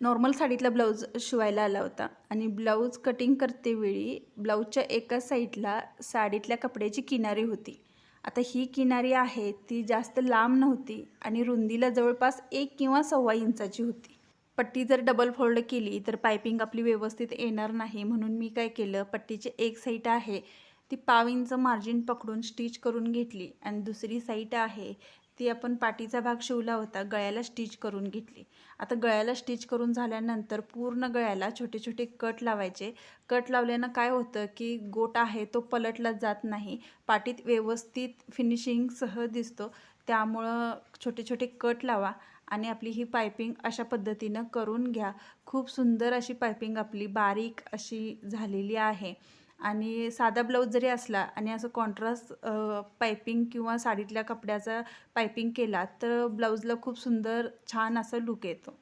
Normal साडीतला blouse शिवायला आला होता आणि ब्लाऊज कटिंग करतेवेळी ब्लाऊजच्या एका साईडला साडीतल्या कपड्याची किनारी होती. आता ही किनारी आहे ती जास्त लांब नव्हती आणि रुंदीला जवळपास 1 किंवा 1.25 इंचाची होती. पट्टी जर डबल फोल्ड केली तर पायपिंग आपली व्यवस्थित येणार नाही, म्हणून मी काय केलं, पट्टीची एक साईड आहे ती 1/2 इंच मार्जिन पकडून स्टिच करून घेतली आणि दुसरी साईड आहे ती आपण पाठीचा भाग शिवला होता गळ्याला स्टिच करून घेतली. आता गळ्याला स्टिच करून झाल्यानंतर पूर्ण गळ्याला छोटे छोटे कट लावायचे. कट लावल्यानं काय होतं की गोट आहे तो पलटला जात नाही, पाठीत व्यवस्थित फिनिशिंगसह दिसतो. त्यामुळं छोटे छोटे कट लावा आणि आपली ही पायपिंग अशा पद्धतीनं करून घ्या. खूप सुंदर अशी पायपिंग आपली बारीक अशी झालेली आहे. आणि साधा ब्लाऊज जरी असला आणि असं कॉन्ट्रास्ट पायपिंग किंवा साडीतल्या कपड्याचा पायपिंग केला तर ब्लाऊजला खूप सुंदर छान असं लुक येतो.